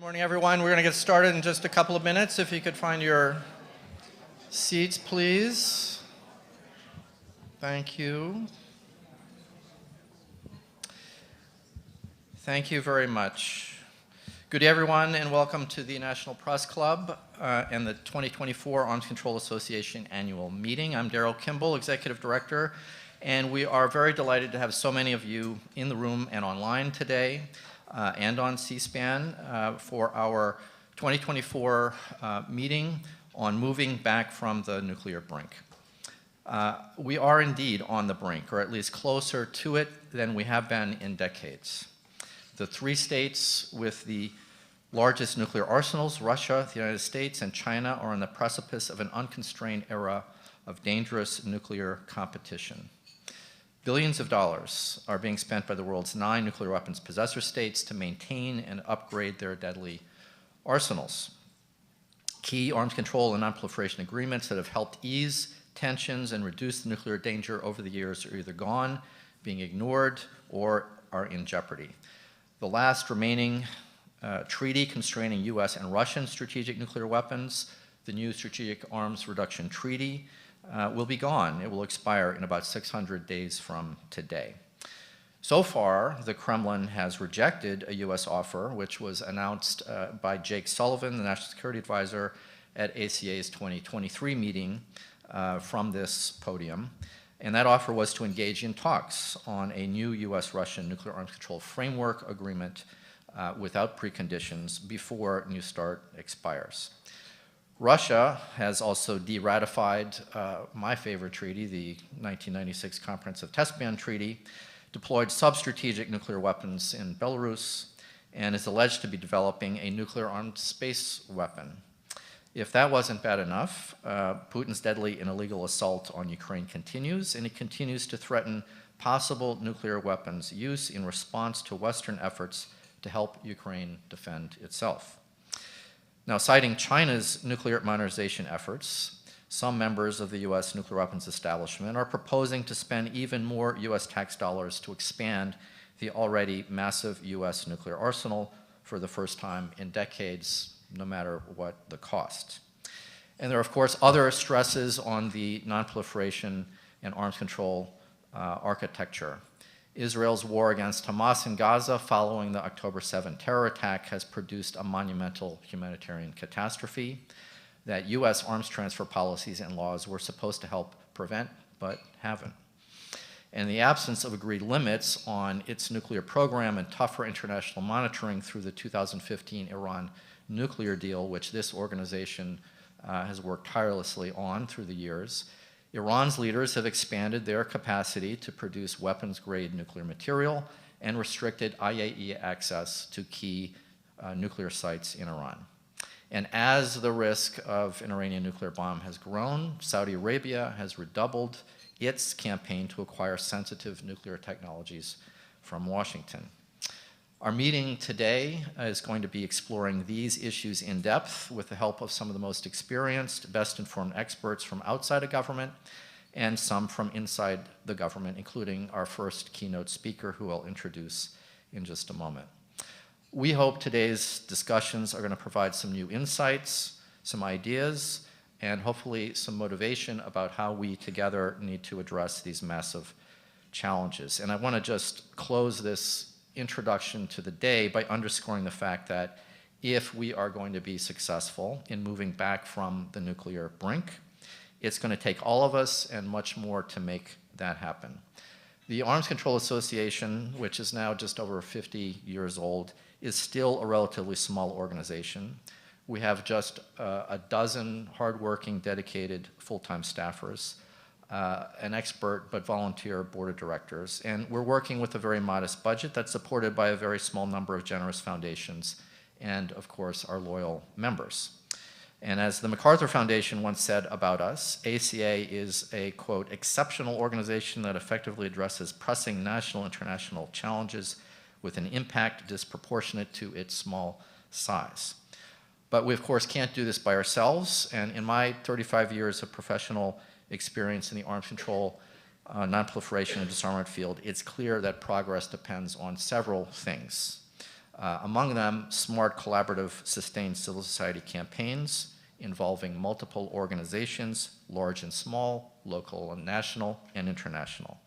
Good morning, everyone. We're going to get started in just a couple of minutes. If you could find your seats, please. Thank you. Thank you very much. Good day, everyone, and welcome to the National Press Club and the 2024 Arms Control Association annual meeting. I'm Daryl Kimball, Executive Director, and we are very delighted to have so many of you in the room and online today. And on C-SPAN for our 2024 meeting on moving back from the nuclear brink. We are indeed on the brink, or at least closer to it than we have been in decades. The three states with the largest nuclear arsenals, Russia, the United States, and China, are on the precipice of an unconstrained era of dangerous nuclear competition. Billions of dollars are being spent by the world's 9 nuclear weapons possessor states to maintain and upgrade their deadly arsenals. Key arms control and nonproliferation agreements that have helped ease tensions and reduce the nuclear danger over the years are either gone, being ignored, or are in jeopardy. The last remaining treaty constraining U.S. and Russian strategic nuclear weapons, the new Strategic Arms Reduction Treaty, will be gone. It will expire in about 600 days from today. So far, the Kremlin has rejected a U.S. offer, which was announced by Jake Sullivan, the National Security Advisor, at ACA's 2023 meeting from this podium. And that offer was to engage in talks on a new U.S.-Russian nuclear arms control framework agreement without preconditions before New START expires. Russia has also de-ratified my favorite treaty, the 1996 Comprehensive Test Ban Treaty, deployed sub-strategic nuclear weapons in Belarus, and is alleged to be developing a nuclear-armed space weapon. If that wasn't bad enough, Putin's deadly and illegal assault on Ukraine continues, and he continues to threaten possible nuclear weapons use in response to Western efforts to help Ukraine defend itself. Now, citing China's nuclear modernization efforts, some members of the U.S. nuclear weapons establishment are proposing to spend even more U.S. tax dollars to expand the already massive U.S. nuclear arsenal for the first time in decades, no matter what the cost. And there are, of course, other stresses on the nonproliferation and arms control architecture. Israel's war against Hamas in Gaza following the October 7 terror attack has produced a monumental humanitarian catastrophe that U.S. arms transfer policies and laws were supposed to help prevent, but haven't. And the absence of agreed limits on its nuclear program and tougher international monitoring through the 2015 Iran nuclear deal, which this organization has worked tirelessly on through the years, Iran's leaders have expanded their capacity to produce weapons-grade nuclear material and restricted IAEA access to key nuclear sites in Iran. And as the risk of an Iranian nuclear bomb has grown, Saudi Arabia has redoubled its campaign to acquire sensitive nuclear technologies from Washington. Our meeting today is going to be exploring these issues in depth with the help of some of the most experienced, best-informed experts from outside of government and some from inside the government, including our first keynote speaker, who I'll introduce in just a moment. We hope today's discussions are going to provide some new insights, some ideas, and hopefully some motivation about how we together need to address these massive challenges. And I want to just close this introduction to the day by underscoring the fact that if we are going to be successful in moving back from the nuclear brink, it's going to take all of us and much more to make that happen. The Arms Control Association, which is now just over 50 years old, is still a relatively small organization. We have just a dozen hardworking, dedicated, full-time staffers, an expert but volunteer board of directors, and we're working with a very modest budget that's supported by a very small number of generous foundations and, of course, our loyal members. And as the MacArthur Foundation once said about us, ACA is a, quote, exceptional organization that effectively addresses pressing national and international challenges with an impact disproportionate to its small size. But we, of course, can't do this by ourselves, and in my 35 years of professional experience in the arms control, nonproliferation, and disarmament field, it's clear that progress depends on several things. Among them, smart, collaborative, sustained civil society campaigns involving multiple organizations, large and small, local and national, and international,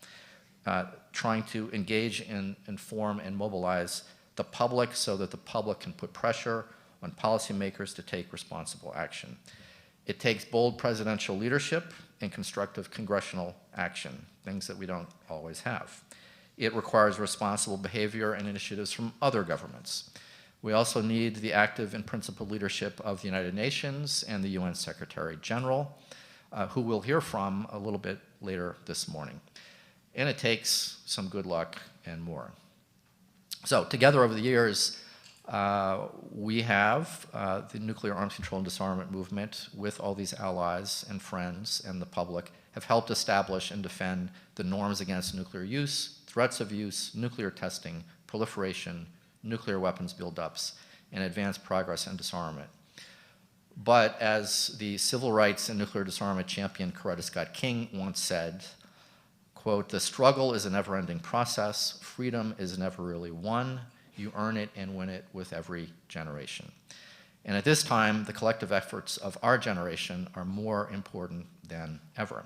trying to engage in, inform, and mobilize the public so that the public can put pressure on policymakers to take responsible action. It takes bold presidential leadership and constructive congressional action, things that we don't always have. It requires responsible behavior and initiatives from other governments. We also need the active and principled leadership of the United Nations and the UN Secretary General, who we'll hear from a little bit later this morning. And it takes some good luck and more. So together over the years, we have the nuclear arms control and disarmament movement with all these allies and friends and the public have helped establish and defend the norms against nuclear use, threats of use, nuclear testing, proliferation, nuclear weapons buildups, and advanced progress in disarmament. But as the civil rights and nuclear disarmament champion Coretta Scott King once said, quote, "The struggle is a never-ending process. Freedom is never really won. You earn it and win it with every generation." And at this time, the collective efforts of our generation are more important than ever.